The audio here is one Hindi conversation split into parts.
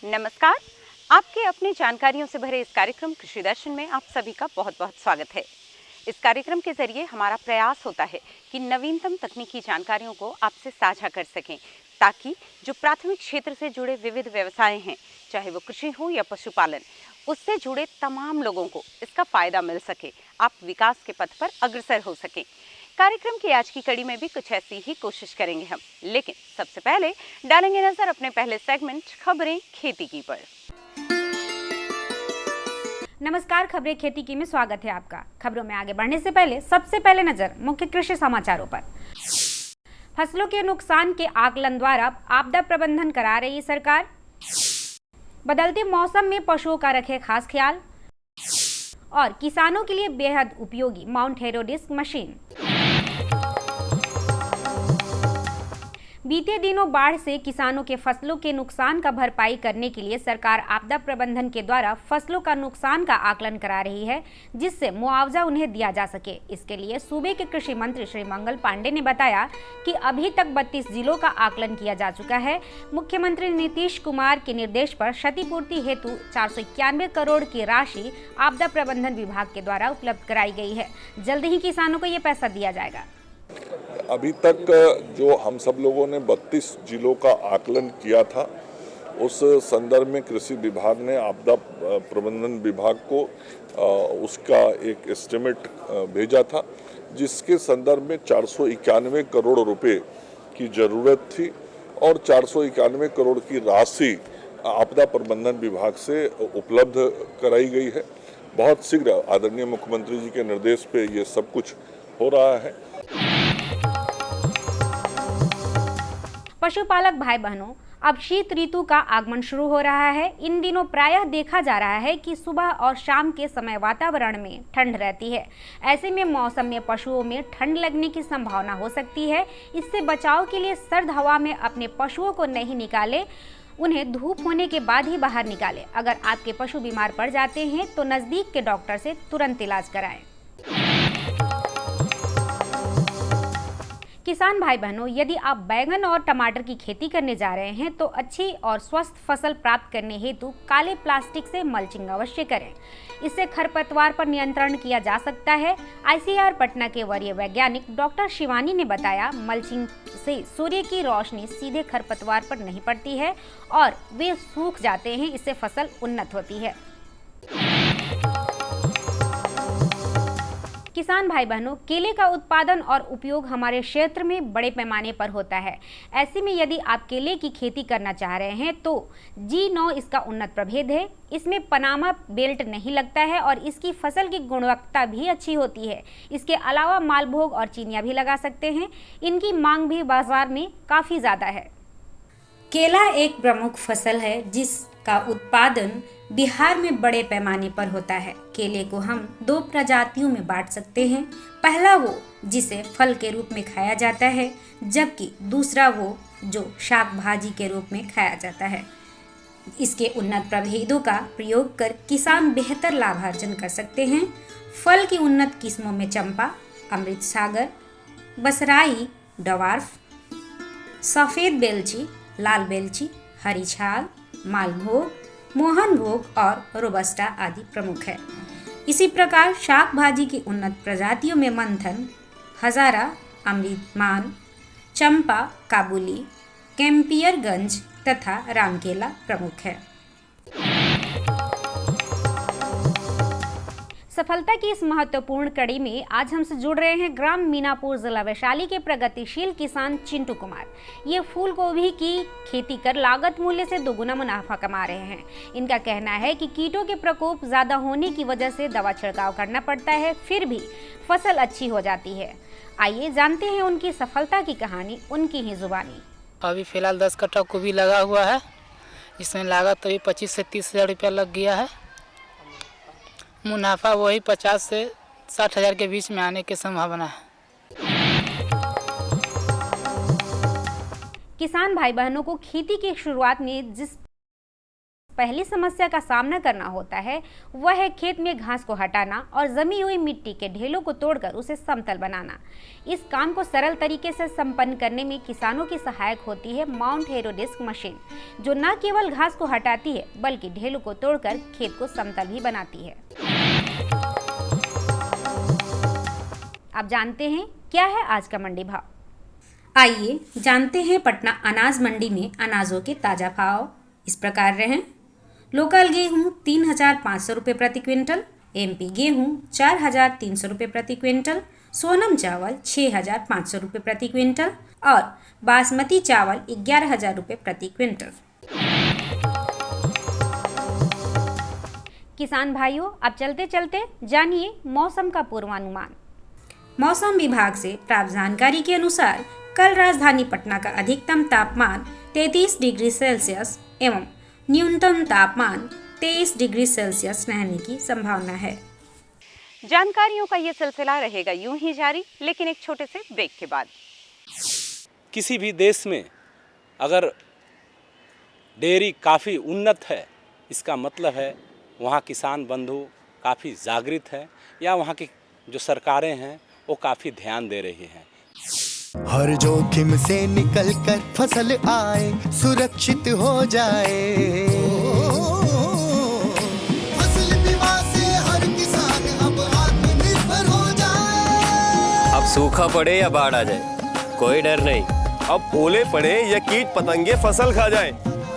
नमस्कार। आपके अपने जानकारियों से भरे इस कार्यक्रम कृषि दर्शन में आप सभी का बहुत बहुत स्वागत है। इस कार्यक्रम के जरिए हमारा प्रयास होता है कि नवीनतम तकनीकी जानकारियों को आपसे साझा कर सकें, ताकि जो प्राथमिक क्षेत्र से जुड़े विविध व्यवसाय हैं, चाहे वो कृषि हो या पशुपालन, उससे जुड़े तमाम लोगों को इसका फायदा मिल सके, आप विकास के पथ पर अग्रसर हो सकें। कार्यक्रम की आज की कड़ी में भी कुछ ऐसी ही कोशिश करेंगे हम, लेकिन सबसे पहले डालेंगे नजर अपने पहले सेगमेंट खबरें खेती की पर। नमस्कार, खबरें खेती की में स्वागत है आपका। खबरों में आगे बढ़ने से पहले सबसे पहले नजर मुख्य कृषि समाचारों पर। फसलों के नुकसान के आकलन द्वारा आपदा प्रबंधन करा रही सरकार। बदलते मौसम में पशुओं का रखे खास ख्याल। और किसानों के लिए बेहद उपयोगी माउंट हेरोडिस्क मशीन। बीते दिनों बाढ़ से किसानों के फसलों के नुकसान का भरपाई करने के लिए सरकार आपदा प्रबंधन के द्वारा फसलों का नुकसान का आकलन करा रही है, जिससे मुआवजा उन्हें दिया जा सके। इसके लिए सूबे के कृषि मंत्री श्री मंगल पांडे ने बताया कि अभी तक 32 जिलों का आकलन किया जा चुका है। मुख्यमंत्री नीतीश कुमार के निर्देश पर क्षतिपूर्ति हेतु 491 करोड़ की राशि आपदा प्रबंधन विभाग के द्वारा उपलब्ध कराई गई है। जल्द ही किसानों को ये पैसा दिया जाएगा। अभी तक जो हम सब लोगों ने 32 जिलों का आकलन किया था, उस संदर्भ में कृषि विभाग ने आपदा प्रबंधन विभाग को उसका एक एस्टिमेट भेजा था, जिसके संदर्भ में 491 करोड़ रुपए की ज़रूरत थी और 491 करोड़ की राशि आपदा प्रबंधन विभाग से उपलब्ध कराई गई है। बहुत शीघ्र आदरणीय मुख्यमंत्री जी के निर्देश पे ये सब कुछ हो रहा है। पशुपालक भाई बहनों, अब शीत ऋतु का आगमन शुरू हो रहा है। इन दिनों प्रायः देखा जा रहा है कि सुबह और शाम के समय वातावरण में ठंड रहती है। ऐसे में मौसम में पशुओं में ठंड लगने की संभावना हो सकती है। इससे बचाव के लिए सर्द हवा में अपने पशुओं को नहीं निकालें, उन्हें धूप होने के बाद ही बाहर निकालें। अगर आपके पशु बीमार पड़ जाते हैं तो नज़दीक के डॉक्टर से तुरंत इलाज कराएं। किसान भाई बहनों, यदि आप बैंगन और टमाटर की खेती करने जा रहे हैं तो अच्छी और स्वस्थ फसल प्राप्त करने हेतु काले प्लास्टिक से मल्चिंग अवश्य करें। इससे खरपतवार पर नियंत्रण किया जा सकता है। आईसीआर पटना के वरीय वैज्ञानिक डॉक्टर शिवानी ने बताया, मल्चिंग से सूर्य की रोशनी सीधे खरपतवार पर नहीं पड़ती है और वे सूख जाते हैं। इससे फसल उन्नत होती है। किसान भाई बहनों, केले का उत्पादन और उपयोग हमारे क्षेत्र में बड़े पैमाने पर होता है। ऐसे में यदि आप केले की खेती करना चाह रहे हैं तो G9 इसका उन्नत प्रभेद है। इसमें पनामा बेल्ट नहीं लगता है और इसकी फसल की गुणवत्ता भी अच्छी होती है। इसके अलावा मालभोग और चीनियाँ भी लगा सकते हैं। इनकी मांग भी बाजार में काफ़ी ज़्यादा है। केला एक प्रमुख फसल है जिसका उत्पादन बिहार में बड़े पैमाने पर होता है। केले को हम 2 प्रजातियों में बांट सकते हैं। पहला वो जिसे फल के रूप में खाया जाता है, जबकि दूसरा वो जो शाक भाजी के रूप में खाया जाता है। इसके उन्नत प्रभेदों का प्रयोग कर किसान बेहतर लाभार्जन कर सकते हैं। फल की उन्नत किस्मों में चंपा, अमृत सागर, बसराई, डवार्फ, सफ़ेद बेलची, लाल बेलची, हरी छाल, मालभोग, मोहनभोग और रोबस्टा आदि प्रमुख है। इसी प्रकार शाक भाजी की उन्नत प्रजातियों में मंथन, हजारा, अमृतमान, चंपा, काबुली, कैंपियरगंज तथा रामकेला प्रमुख है। सफलता की इस महत्वपूर्ण कड़ी में आज हमसे जुड़ रहे हैं ग्राम मीनापुर जिला वैशाली के प्रगतिशील किसान चिंटू कुमार। ये फूल गोभी की खेती कर लागत मूल्य से दोगुना मुनाफा कमा रहे हैं। इनका कहना है कि कीटों के प्रकोप ज्यादा होने की वजह से दवा छिड़काव करना पड़ता है, फिर भी फसल अच्छी हो जाती है। आइए जानते हैं उनकी सफलता की कहानी उनकी ही जुबानी। अभी फिलहाल 10 कट्टा गोभी लगा हुआ है। इसमें लागत अभी 25 से 30 हज़ार रुपया लग गया है। मुनाफा वही 50 से 60 हज़ार के बीच में आने की संभावना है। किसान भाई बहनों को खेती की शुरुआत में जिस पहली समस्या का सामना करना होता है वह है खेत में घास को हटाना और जमी हुई मिट्टी के ढेलों को तोड़कर उसे समतल बनाना। इस काम को सरल तरीके से संपन्न करने में किसानों की सहायक होती है माउंट हेरो डिस्क मशीन, जो न केवल घास को हटाती है बल्कि ढेलों को तोड़कर खेत को समतल भी बनाती है। आप जानते हैं क्या है आज का मंडी भाव? आइए जानते हैं पटना अनाज मंडी में अनाजों के ताजा भाव। इस प्रकार रहे। लोकल गेहूँ 3,500 रुपये प्रति क्विंटल, MP गेहूँ 4,300 रुपये प्रति क्विंटल, सोनम चावल 6,500 रुपये प्रति क्विंटल और बासमती चावल 11,000 रुपये प्रति क्विंटल। किसान भाइयों, अब चलते चलते जानिए मौसम का पूर्वानुमान। मौसम विभाग से प्राप्त जानकारी के अनुसार कल राजधानी पटना का अधिकतम तापमान 33 डिग्री सेल्सियस एवं न्यूनतम तापमान 23 डिग्री सेल्सियस रहने की संभावना है। जानकारियों का ये सिलसिला रहेगा यूं ही जारी, लेकिन एक छोटे से ब्रेक के बाद। किसी भी देश में अगर डेयरी काफ़ी उन्नत है, इसका मतलब है वहाँ किसान बंधु काफ़ी जागृत है या वहाँ की जो सरकारें हैं वो काफ़ी ध्यान दे रही हैं। हर जोखिम से निकल कर फसल आए, सुरक्षित हो जाए। फसल बीमा से हर किसान अब आत्मनिर्भर हो जाए। अब सूखा पड़े या बाढ़ आ जाए, कोई डर नहीं। अब ओले पड़े या कीट पतंगे फसल खा जाए,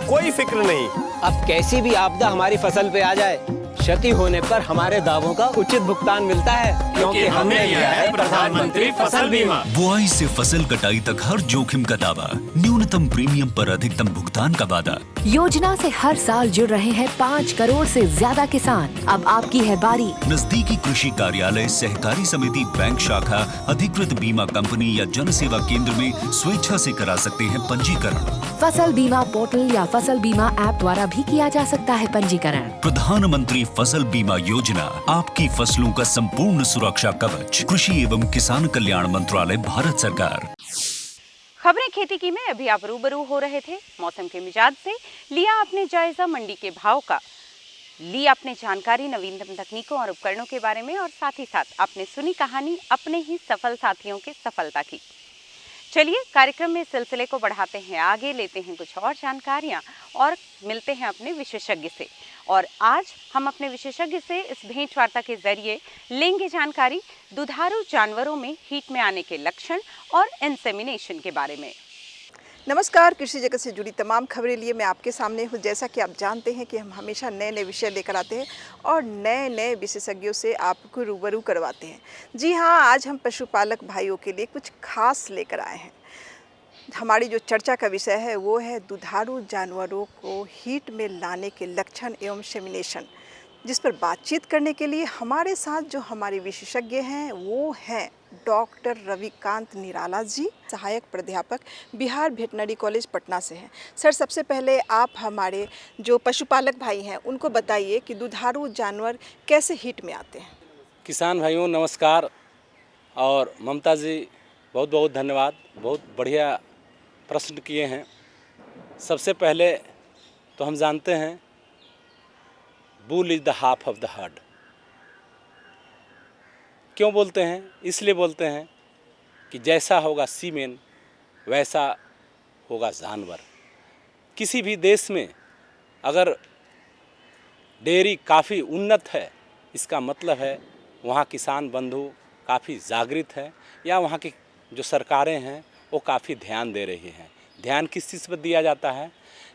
कोई फिक्र नहीं। अब कैसी भी आपदा हमारी फसल पे आ जाए, क्षति होने पर हमारे दावों का उचित भुगतान मिलता है, क्योंकि हमने लिया है प्रधानमंत्री फसल बीमा। बुआई से फसल कटाई तक हर जोखिम का दावा, न्यूनतम प्रीमियम पर अधिकतम भुगतान का वादा। योजना से हर साल जुड़ रहे हैं 5 करोड़ से ज्यादा किसान। अब आपकी है बारी। नजदीकी कृषि कार्यालय, सहकारी समिति, बैंक शाखा, अधिकृत बीमा कंपनी या जन सेवा केंद्र में स्वेच्छा से करा सकते हैं पंजीकरण। फसल बीमा पोर्टल या फसल बीमा ऐप द्वारा भी किया जा सकता है पंजीकरण। प्रधानमंत्री फसल बीमा योजना, आपकी फसलों का संपूर्ण सुरक्षा कवच। कृषि एवं किसान कल्याण मंत्रालय, भारत सरकार। खबरें खेती की में अभी आप रूबरू हो रहे थे मौसम के मिजाज से। लिया आपने जायजा मंडी के भाव का, ली आपने जानकारी नवीनतम तकनीकों और उपकरणों के बारे में, और साथ ही साथ आपने सुनी कहानी अपने ही सफल साथियों के सफलता की। चलिए कार्यक्रम में इस सिलसिले को बढ़ाते हैं आगे, लेते हैं कुछ और जानकारियां और मिलते हैं अपने विशेषज्ञ से। और आज हम अपने विशेषज्ञ से इस भेंट वार्ता के जरिए लेंगे जानकारी दुधारू जानवरों में हीट में आने के लक्षण और इंसेमिनेशन के बारे में। नमस्कार, कृषि जगत से जुड़ी तमाम खबरें लिए मैं आपके सामने हूँ। जैसा कि आप जानते हैं कि हम हमेशा नए नए विषय लेकर आते हैं और नए नए विशेषज्ञों से आपको रूबरू करवाते हैं। जी हाँ, आज हम पशुपालक भाइयों के लिए कुछ खास लेकर आए हैं। हमारी जो चर्चा का विषय है वो है दुधारू जानवरों को हीट में लाने के लक्षण एवं सेमिनेशन, जिस पर बातचीत करने के लिए हमारे साथ जो हमारे विशेषज्ञ हैं वो हैं डॉक्टर रविकांत निराला जी, सहायक प्राध्यापक, बिहार वेटनरी कॉलेज पटना से हैं। सर, सबसे पहले आप हमारे जो पशुपालक भाई हैं उनको बताइए कि दुधारू जानवर कैसे हीट में आते हैं। किसान भाइयों नमस्कार, और ममता जी बहुत बहुत धन्यवाद, बहुत बढ़िया प्रश्न किए हैं। सबसे पहले तो हम जानते हैं bull is the half of the heard. क्यों बोलते हैं? इसलिए बोलते हैं कि जैसा होगा सीमेन वैसा होगा जानवर। किसी भी देश में अगर डेयरी काफ़ी उन्नत है, इसका मतलब है वहाँ किसान बंधु काफ़ी जागृत है या वहाँ की जो सरकारें हैं वो काफ़ी ध्यान दे रही हैं। ध्यान किस चीज़ पर दिया जाता है?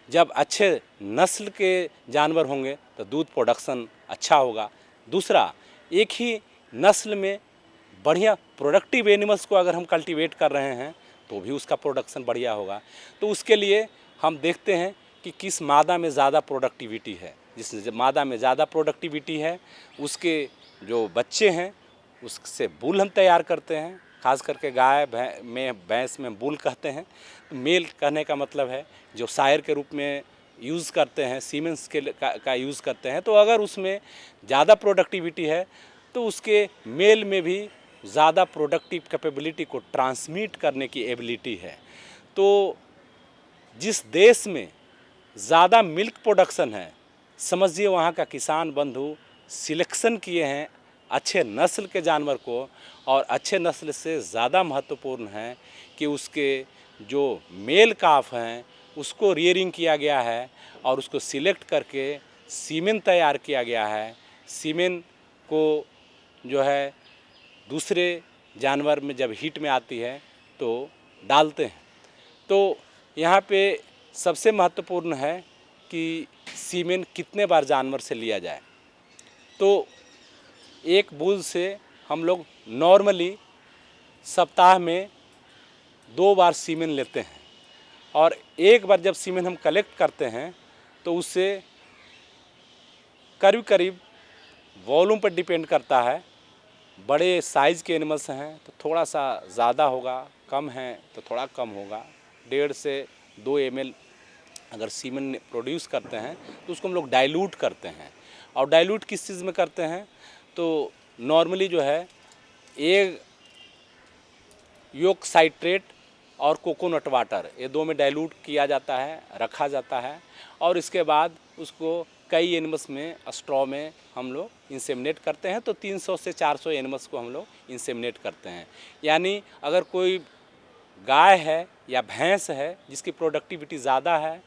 जब अच्छे नस्ल के जानवर होंगे तो दूध प्रोडक्शन अच्छा होगा। दूसरा, एक ही नस्ल में बढ़िया प्रोडक्टिव एनिमल्स को अगर हम कल्टीवेट कर रहे हैं तो भी उसका प्रोडक्शन बढ़िया होगा। तो उसके लिए हम देखते हैं कि किस मादा में ज़्यादा प्रोडक्टिविटी है। जिस मादा में ज़्यादा प्रोडक्टिविटी है उसके जो बच्चे हैं उससे बूल हम तैयार करते हैं। खास करके गाय में भैंस में बूल कहते हैं। मेल कहने का मतलब है जो सायर के रूप में यूज़ करते हैं, सीमेंस का यूज़ करते हैं। तो अगर उसमें ज़्यादा प्रोडक्टिविटी है तो उसके मेल में भी ज़्यादा प्रोडक्टिव कैपेबिलिटी को ट्रांसमिट करने की एबिलिटी है। तो जिस देश में ज़्यादा मिल्क प्रोडक्शन है समझिए वहाँ का किसान बंधु सिलेक्शन किए हैं अच्छे नस्ल के जानवर को, और अच्छे नस्ल से ज़्यादा महत्वपूर्ण है कि उसके जो मेल काफ हैं उसको रियरिंग किया गया है और उसको सिलेक्ट करके सीमेन तैयार किया गया है। सीमेन को जो है दूसरे जानवर में जब हीट में आती है तो डालते हैं। तो यहाँ पे सबसे महत्वपूर्ण है कि सीमेन कितने बार जानवर से लिया जाए। तो एक बुल से हम लोग नॉर्मली सप्ताह में 2 बार सीमेन लेते हैं, और एक बार जब सीमेन हम कलेक्ट करते हैं तो उससे करीब करीब वॉल्यूम पर डिपेंड करता है। बड़े साइज़ के एनिमल्स हैं तो थोड़ा सा ज़्यादा होगा, कम है तो थोड़ा कम होगा। 1.5 से 2 ml अगर सीमेन प्रोड्यूस करते हैं तो उसको हम लोग डाइल्यूट करते हैं। और डाइल्यूट किस चीज़ में करते हैं तो नॉर्मली जो है एक योग साइट्रेट और कोकोनट वाटर, ये 2 में डाइल्यूट किया जाता है, रखा जाता है, और इसके बाद उसको कई एनिमल्स में स्ट्रॉ में हम लोग इंसेमिनेट करते हैं। तो 300 से 400 एनिमल्स को हम लोग इंसेमिनेट करते हैं। यानी अगर कोई गाय है या भैंस है जिसकी प्रोडक्टिविटी ज़्यादा है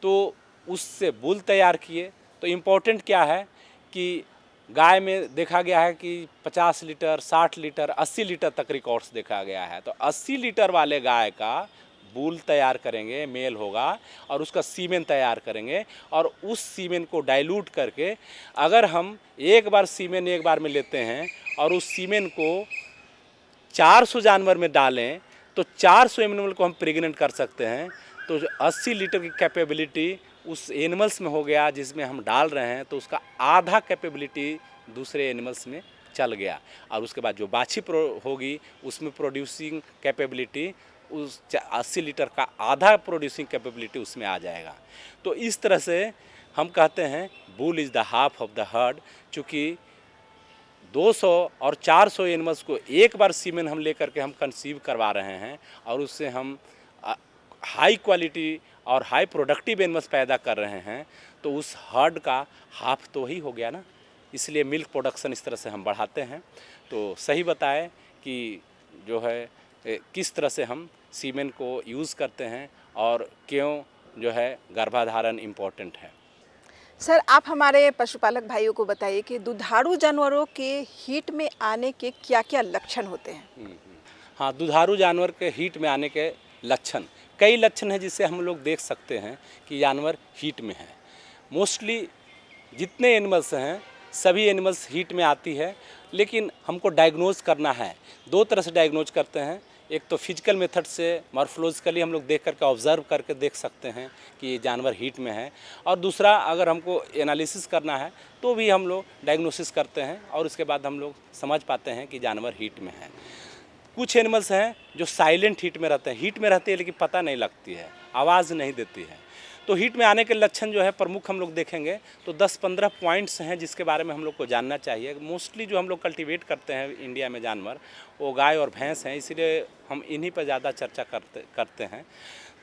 तो उससे बुल तैयार किए। तो इम्पोर्टेंट क्या है कि गाय में देखा गया है कि 50 लीटर, 60 लीटर, 80 लीटर तक रिकॉर्ड्स देखा गया है। तो 80 लीटर वाले गाय का बुल तैयार करेंगे, मेल होगा, और उसका सीमेन तैयार करेंगे, और उस सीमेन को डाइल्यूट करके अगर हम एक बार सीमेन एक बार में लेते हैं और उस सीमेन को 400 जानवर में डालें तो 400 एनिमल को हम प्रेग्नेंट कर सकते हैं। तो जो 80 लीटर की कैपेबिलिटी उस एनिमल्स में हो गया जिसमें हम डाल रहे हैं, तो उसका आधा कैपेबिलिटी दूसरे एनिमल्स में चल गया, और उसके बाद जो बाछी होगी उसमें प्रोड्यूसिंग कैपेबिलिटी उस 80 लीटर का आधा प्रोड्यूसिंग कैपेबिलिटी उसमें आ जाएगा। तो इस तरह से हम कहते हैं bull is the half of the heard. चूँकि 200 और 400 एनिमल्स को एक बार सीमेन हम लेकर के हम कंसीव करवा रहे हैं और उससे हम हाई क्वालिटी और हाई प्रोडक्टिव एनिमल्स पैदा कर रहे हैं, तो उस हर्ड का हाफ तो ही हो गया ना। इसलिए मिल्क प्रोडक्शन इस तरह से हम बढ़ाते हैं। तो सही बताएं कि जो है किस तरह से हम सीमेन को यूज़ करते हैं और क्यों जो है गर्भाधारण इम्पोर्टेंट है। सर, आप हमारे पशुपालक भाइयों को बताइए कि दुधारू जानवरों के हीट में आने के क्या क्या लक्षण होते हैं। हाँ, दुधारू जानवर के हीट में आने के लक्षण, कई लक्षण हैं जिससे हम लोग देख सकते हैं कि जानवर हीट में है। मोस्टली जितने एनिमल्स हैं सभी एनिमल्स हीट में आती है, लेकिन हमको डायग्नोज करना है। 2 तरह से डायग्नोज करते हैं। एक तो फिजिकल मेथड से मॉर्फोलॉजिकली हम लोग देख करके ऑब्जर्व करके देख सकते हैं कि ये जानवर हीट में है, और दूसरा अगर हमको एनालिसिस करना है तो भी हम लोग डायग्नोसिस करते हैं और उसके बाद हम लोग समझ पाते हैं कि जानवर हीट में है। कुछ एनिमल्स हैं जो साइलेंट हीट में रहते हैं, हीट में रहती है लेकिन पता नहीं लगती है, आवाज़ नहीं देती है। तो हीट में आने के लक्षण जो है प्रमुख हम लोग देखेंगे तो 10-15 पॉइंट्स हैं जिसके बारे में हम लोग को जानना चाहिए। मोस्टली जो हम लोग कल्टीवेट करते हैं इंडिया में जानवर वो गाय और भैंस हैं, इसीलिए हम इन्हीं पर ज़्यादा चर्चा करते हैं।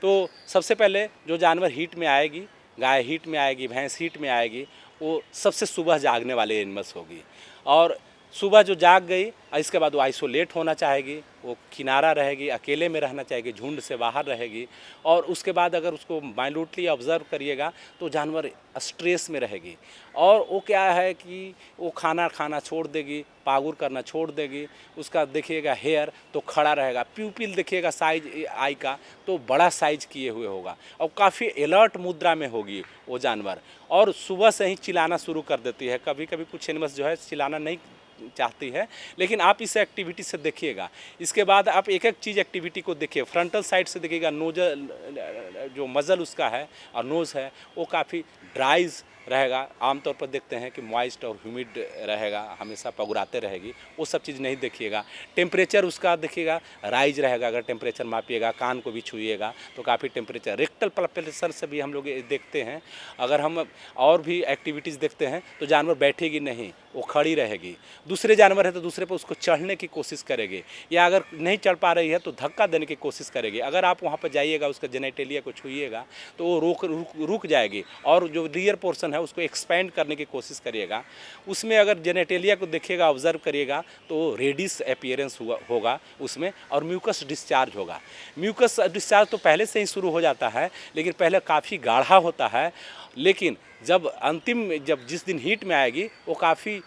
तो सबसे पहले जो जानवर हीट में आएगी, गाय हीट में आएगी, भैंस हीट में आएगी, वो सबसे सुबह जागने वाले एनिमल्स होगी। और सुबह जो जाग गई इसके बाद वो आइसोलेट होना चाहेगी, वो किनारा रहेगी, अकेले में रहना चाहेगी, झुंड से बाहर रहेगी। और उसके बाद अगर उसको माइन्यूटली ऑब्जर्व करिएगा तो जानवर स्ट्रेस में रहेगी, और वो क्या है कि वो खाना छोड़ देगी, पागुर करना छोड़ देगी। उसका देखिएगा हेयर तो खड़ा रहेगा, प्यूपिल देखिएगा साइज आई का तो बड़ा साइज किए हुए होगा, और काफ़ी अलर्ट मुद्रा में होगी वो जानवर, और सुबह से ही चिल्लाना शुरू कर देती है। कभी कभी कुछ एनिमल्स जो है चिल्लाना नहीं चाहती है, लेकिन आप इस एक्टिविटी से देखिएगा। इसके बाद आप एक एक चीज़ एक्टिविटी को देखिए। फ्रंटल साइड से देखिएगा, नोजल जो मज़ल उसका है और नोज़ है वो काफ़ी ड्राइज रहेगा। आमतौर पर देखते हैं कि मॉइस्ट और ह्यूमिड रहेगा, हमेशा पगुराते रहेगी, वो सब चीज़ नहीं देखिएगा। टेम्परेचर उसका देखिएगा राइज रहेगा, अगर टेम्परेचर मापिएगा, कान को भी छुइएगा तो काफ़ी टेम्परेचर। रेक्टल पल्पेशन से भी हम लोग देखते हैं। अगर हम और भी एक्टिविटीज़ देखते हैं तो जानवर बैठेगी नहीं, वो खड़ी रहेगी। दूसरे जानवर है तो दूसरे पर उसको चढ़ने की कोशिश करेगी, या अगर नहीं चढ़ पा रही है तो धक्का देने की कोशिश करेगी। अगर आप वहाँ पर जाइएगा, उसका जेनेटेलिया को छूइएगा तो वो रुक जाएगी, और जो रियर पोर्शन है उसको एक्सपेंड करने की कोशिश करिएगा। उसमें अगर जेनेटेलिया को देखिएगा, ऑब्जर्व करिएगा, तो रेडिश अपीयरेंस होगा उसमें, और म्यूकस डिस्चार्ज होगा। म्यूकस डिस्चार्ज तो पहले से ही शुरू हो जाता है, लेकिन पहले काफ़ी गाढ़ा होता है, लेकिन जब जिस दिन हीट में आएगी वो काफ़ी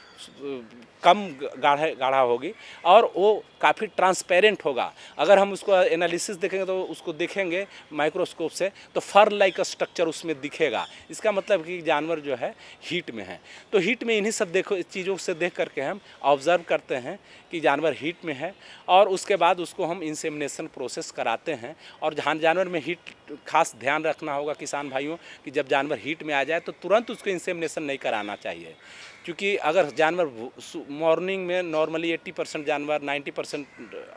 कम गाढ़ा होगी, और वो काफ़ी ट्रांसपेरेंट होगा। अगर हम उसको एनालिसिस देखेंगे तो उसको देखेंगे माइक्रोस्कोप से तो फर लाइक स्ट्रक्चर उसमें दिखेगा। इसका मतलब कि जानवर जो है हीट में है। तो हीट में इन्हीं सब चीज़ों से देख करके हम ऑब्ज़र्व करते हैं कि जानवर हीट में है, और उसके बाद उसको हम इंसेमिनेशन प्रोसेस कराते हैं। और जानवर में हीट खास ध्यान रखना होगा किसान भाइयों कि जब जानवर हीट में आ जाए तो तुरंत उसको इंसेमिनेशन नहीं कराना चाहिए, क्योंकि अगर जानवर मॉर्निंग में नॉर्मली 80% जानवर 90%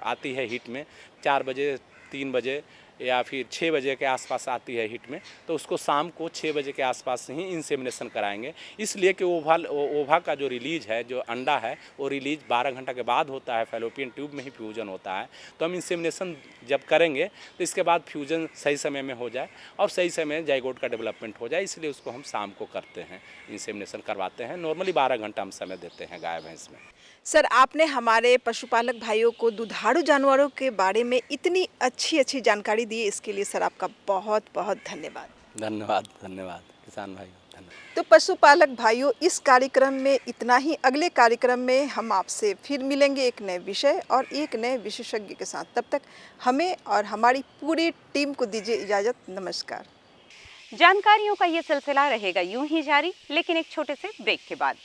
आती है हीट में, 4 बजे 3 बजे या फिर 6 बजे के आसपास आती है हीट में, तो उसको शाम को 6 बजे के आसपास ही इंसेमिनेशन कराएंगे। इसलिए कि ओवा का जो रिलीज है, जो अंडा है, वो रिलीज 12 घंटा के बाद होता है, फैलोपियन ट्यूब में ही फ्यूजन होता है। तो हम इंसेमिनेशन जब करेंगे तो इसके बाद फ्यूजन सही समय में हो जाए और सही समय जाइगोट का डेवलपमेंट हो जाए, इसलिए उसको हम शाम को करते हैं, इंसेमिनेशन करवाते हैं। नॉर्मली 12 घंटा हम समय देते हैं गाय भैंस में। सर, आपने हमारे पशुपालक भाइयों को दुधारू जानवरों के बारे में इतनी अच्छी जानकारी दी, इसके लिए सर आपका बहुत बहुत धन्यवाद। धन्यवाद किसान भाई, धन्यवाद। तो पशुपालक भाइयों, इस कार्यक्रम में इतना ही। अगले कार्यक्रम में हम आपसे फिर मिलेंगे एक नए विषय और एक नए विशेषज्ञ के साथ। तब तक हमें और हमारी पूरी टीम को दीजिए इजाज़त। नमस्कार। जानकारियों का ये सिलसिला रहेगा यूं ही जारी, लेकिन एक छोटे से ब्रेक के बाद।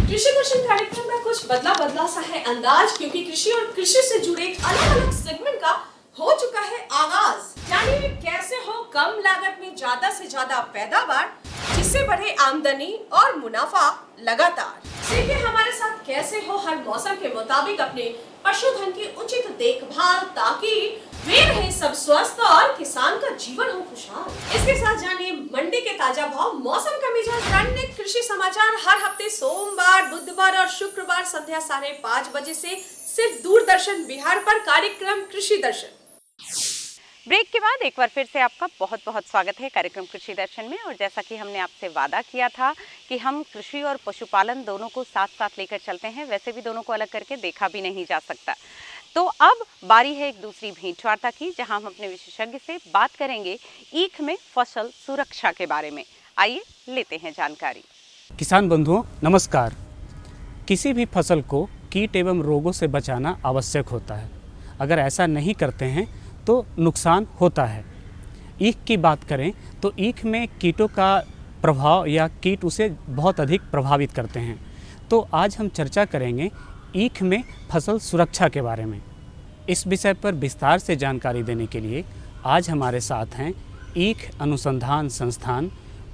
कृषि दर्शन कार्यक्रम का कुछ बदला सा है अंदाज, क्योंकि कृषि और कृषि से जुड़े अलग सेगमेंट का हो चुका है आगाज। जानिए कैसे हो कम लागत में ज्यादा से ज्यादा पैदावार, जिससे बढ़े आमदनी और मुनाफा लगातार। सीखिए हमारे साथ कैसे हो हर मौसम के मुताबिक अपने पशुधन की उचित देखभाल, ताकि वे रहे सब स्वस्थ और किसान का जीवन हो खुशहाल। इसके साथ जानिए मंडी के ताजा भाव, मौसम का मिजाज, दैनिक कृषि समाचार हर हफ्ते सोमवार, बुधवार और शुक्रवार संध्या 5:30 बजे से सिर्फ दूरदर्शन बिहार पर कार्यक्रम कृषि दर्शन। ब्रेक के बाद एक बार फिर से आपका बहुत बहुत स्वागत है कार्यक्रम कृषि दर्शन में। और जैसा कि हमने आपसे वादा किया था कि हम कृषि और पशुपालन दोनों को साथ साथ लेकर चलते हैं, वैसे भी दोनों को अलग करके देखा भी नहीं जा सकता। तो अब बारी है एक दूसरी भेंटवार्ता की, जहां हम अपने विशेषज्ञ से बात करेंगे ईख में फसल सुरक्षा के बारे में। आइए लेते हैं जानकारी। किसान बंधुओं नमस्कार। किसी भी फसल को कीट एवं रोगों से बचाना आवश्यक होता है। अगर ऐसा नहीं करते हैं तो नुकसान होता है। ईख की बात करें तो ईख में कीटों का प्रभाव या कीट उसे बहुत अधिक प्रभावित करते हैं। तो आज हम चर्चा करेंगे ईख में फसल सुरक्षा के बारे में। इस विषय पर विस्तार से जानकारी देने के लिए आज हमारे साथ हैं ईख अनुसंधान संस्थान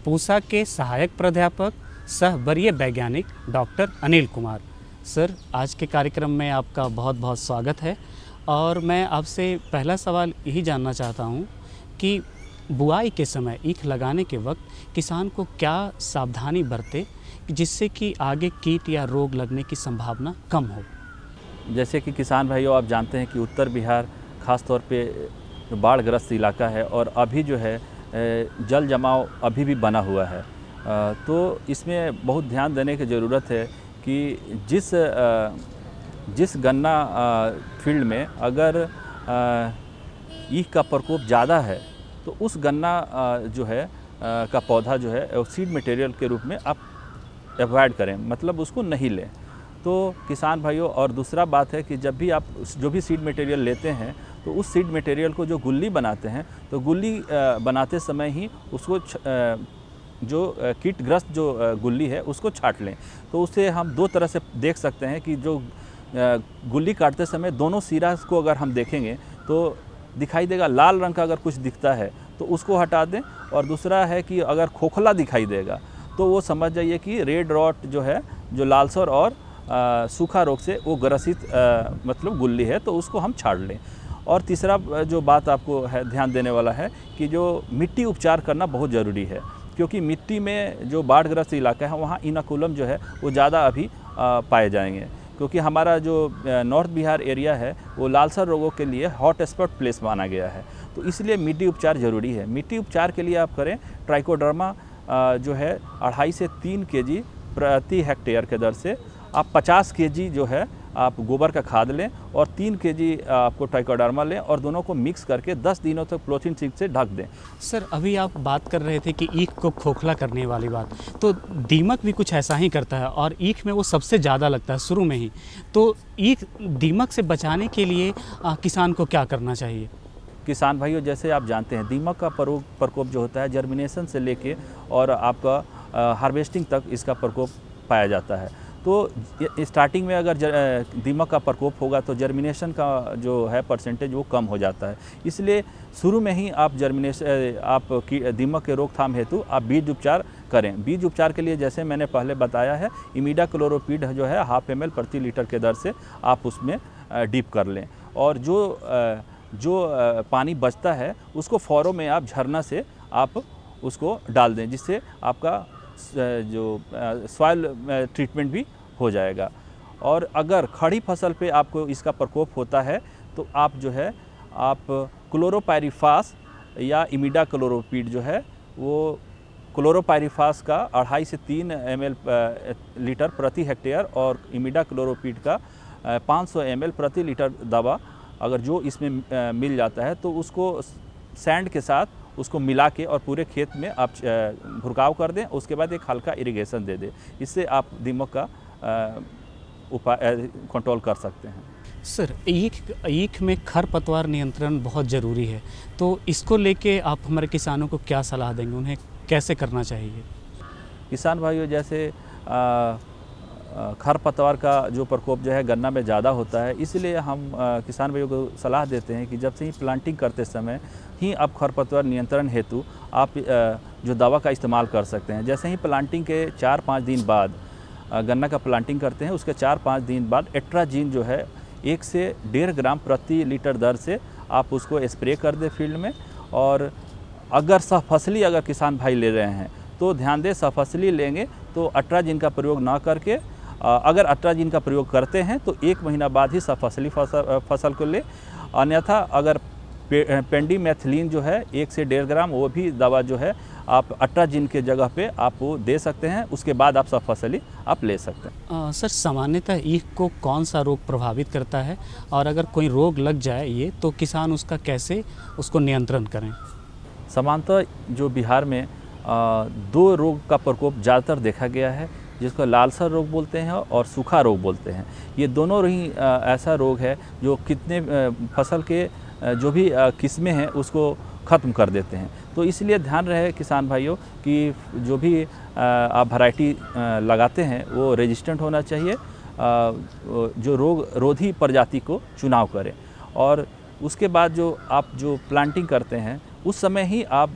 पूसा के सहायक प्राध्यापक सह वरीय वैज्ञानिक डॉक्टर अनिल कुमार। सर, आज के कार्यक्रम में आपका बहुत बहुत स्वागत है। और मैं आपसे पहला सवाल यही जानना चाहता हूँ कि बुआई के समय ईख लगाने के वक्त किसान को क्या सावधानी बरते जिससे कि आगे कीट या रोग लगने की संभावना कम हो। जैसे कि किसान भाइयों, आप जानते हैं कि उत्तर बिहार ख़ास तौर पे बाढ़ग्रस्त इलाका है और अभी जो है जल जमाव अभी भी बना हुआ है। तो इसमें बहुत ध्यान देने की ज़रूरत है कि जिस गन्ना फील्ड में अगर ईख का प्रकोप ज़्यादा है तो उस गन्ना जो है का पौधा जो है सीड मटेरियल के रूप में आप अवॉइड करें, मतलब उसको नहीं लें। तो किसान भाइयों, और दूसरा बात है कि जब भी आप जो भी सीड मटेरियल लेते हैं तो उस सीड मटेरियल को जो गुल्ली बनाते हैं तो गुल्ली बनाते समय ही उसको जो कीटग्रस्त जो गुल्ली है उसको छांट लें। तो उसे हम दो तरह से देख सकते हैं कि जो गुल्ली काटते समय दोनों सिरा को अगर हम देखेंगे तो दिखाई देगा लाल रंग का अगर कुछ दिखता है तो उसको हटा दें, और दूसरा है कि अगर खोखला दिखाई देगा तो वो समझ जाइए कि रेड रॉट जो है, जो लालसर और सूखा रोग से वो ग्रसित मतलब गुल्ली है, तो उसको हम छाड़ लें। और तीसरा जो बात आपको है ध्यान देने वाला है कि जो मिट्टी उपचार करना बहुत ज़रूरी है। क्योंकि मिट्टी में जो बाढ़ग्रस्त इलाका है वहाँ इनोकुलम जो है वो ज़्यादा अभी पाए जाएंगे, क्योंकि हमारा जो नॉर्थ बिहार एरिया है वो लालसा रोगों के लिए हॉट स्पॉट प्लेस माना गया है। तो इसलिए मिट्टी उपचार ज़रूरी है। मिट्टी उपचार के लिए आप करें ट्राइकोडर्मा जो है 2.5 से 3 kg प्रति हेक्टेयर के दर से आप 50 kg जो है आप गोबर का खाद लें और 3 kg आपको ट्राइकोडर्मा लें और दोनों को मिक्स करके 10 दिनों तक पॉलीथीन शीट से ढक दें। सर अभी आप बात कर रहे थे कि ईख को खोखला करने वाली बात, तो दीमक भी कुछ ऐसा ही करता है और ईख में वो सबसे ज़्यादा लगता है शुरू में ही। तो ईख दीमक से बचाने के लिए किसान को क्या करना चाहिए? किसान भाइयों, जैसे आप जानते हैं दीमक का प्रकोप जो होता है जर्मिनेशन से लेके और आपका हार्वेस्टिंग तक इसका प्रकोप पाया जाता है। तो स्टार्टिंग में अगर दीमक का प्रकोप होगा तो जर्मिनेशन का जो है परसेंटेज वो कम हो जाता है। इसलिए शुरू में ही आप दीमक के रोकथाम हेतु आप बीज उपचार करें। बीज उपचार के लिए जैसे मैंने पहले बताया है इमिडाक्लोरोपीड जो है 0.5 ml प्रति लीटर के दर से आप उसमें डिप कर लें और जो पानी बचता है उसको फौरों में आप झरना से आप उसको डाल दें, जिससे आपका जो सॉइल ट्रीटमेंट भी हो जाएगा। और अगर खड़ी फसल पे आपको इसका प्रकोप होता है तो आप जो है आप क्लोरोपाइरीफास या इमिडाक्लोरोपीड जो है वो क्लोरोपाइरीफास का 2.5 से 3 ml लीटर प्रति हेक्टेयर और इमिडाक्लोरोपीड का 500 ml प्रति लीटर दवा अगर जो इसमें मिल जाता है तो उसको सैंड के साथ उसको मिला के और पूरे खेत में आप भुरकाव कर दें। उसके बाद एक हल्का इरिगेशन दे दें। इससे आप दीमक का उपाय कंट्रोल कर सकते हैं। सर ईख में खरपतवार नियंत्रण बहुत ज़रूरी है, तो इसको लेके आप हमारे किसानों को क्या सलाह देंगे, उन्हें कैसे करना चाहिए? किसान भाइयों, जैसे खरपतवार का जो प्रकोप जो है गन्ना में ज़्यादा होता है, इसलिए हम किसान भाइयों को सलाह देते हैं कि जब से ही प्लांटिंग करते समय ही आप खरपतवार नियंत्रण हेतु आप जो दवा का इस्तेमाल कर सकते हैं। जैसे ही प्लांटिंग के 4-5 दिन बाद गन्ना का प्लांटिंग करते हैं उसके 4-5 दिन बाद एट्राजीन जो है 1 से 1.5 ग्राम प्रति लीटर दर से आप उसको स्प्रे कर दें फील्ड में। और अगर सहफसली अगर किसान भाई ले रहे हैं तो ध्यान दें, सहफसली लेंगे तो एट्राजीन का प्रयोग ना करके अगर एट्राजीन का प्रयोग करते हैं तो 1 महीना बाद ही सहफसली फसल को ले। अन्यथा अगर पेंडीमेथिलीन जो है 1 से 1.5 ग्राम वो भी दवा जो है आप एट्राजीन के जगह पे आप वो दे सकते हैं, उसके बाद आप सहफसली आप ले सकते हैं। सर सामान्यतः ईख को कौन सा रोग प्रभावित करता है और अगर कोई रोग लग जाए ये तो किसान उसका कैसे उसको नियंत्रण करें? सामान्यतः जो बिहार में 2 रोग का प्रकोप ज़्यादातर देखा गया है, जिसको लालसा रोग बोलते हैं और सूखा रोग बोलते हैं। ये दोनों ही ऐसा रोग है जो कितने फसल के जो भी किस्में हैं उसको ख़त्म कर देते हैं। तो इसलिए ध्यान रहे किसान भाइयों कि जो भी आप वैरायटी लगाते हैं वो रेजिस्टेंट होना चाहिए, जो रोग रोधी प्रजाति को चुनाव करें। और उसके बाद आप जो प्लांटिंग करते हैं उस समय ही आप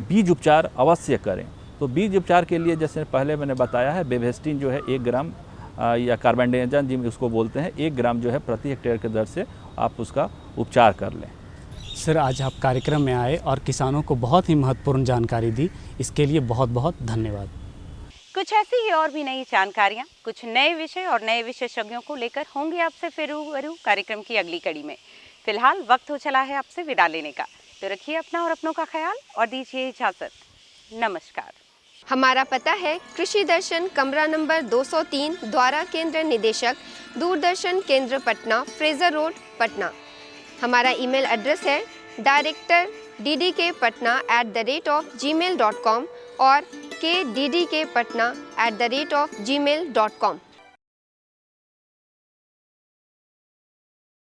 बीज उपचार अवश्य करें। तो बीज उपचार के लिए जैसे पहले मैंने बताया है बेवेस्टिन जो है 1 ग्राम या कार्बेंडाजिम जिम उसको बोलते हैं 1 ग्राम जो है प्रति हेक्टेयर के दर से आप उसका उपचार कर लें। सर आज आप कार्यक्रम में आए और किसानों को बहुत ही महत्वपूर्ण जानकारी दी, इसके लिए बहुत बहुत धन्यवाद। कुछ ऐसी ही और भी नई जानकारियाँ, कुछ नए विषय और नए विशेषज्ञों को लेकर होंगे आपसे फिर रूबरू कार्यक्रम की अगली कड़ी में। फिलहाल वक्त हो चला है आपसे विदा लेने का, तो रखिए अपना और अपनों का ख्याल और दीजिए इजाज़त। नमस्कार। हमारा पता है कृषि दर्शन, कमरा नंबर 203, द्वारा केंद्र निदेशक, दूरदर्शन केंद्र पटना, फ्रेजर रोड, पटना। हमारा ईमेल एड्रेस है director@ddkpatna@gmail.com और kddkpatna@gmail.com।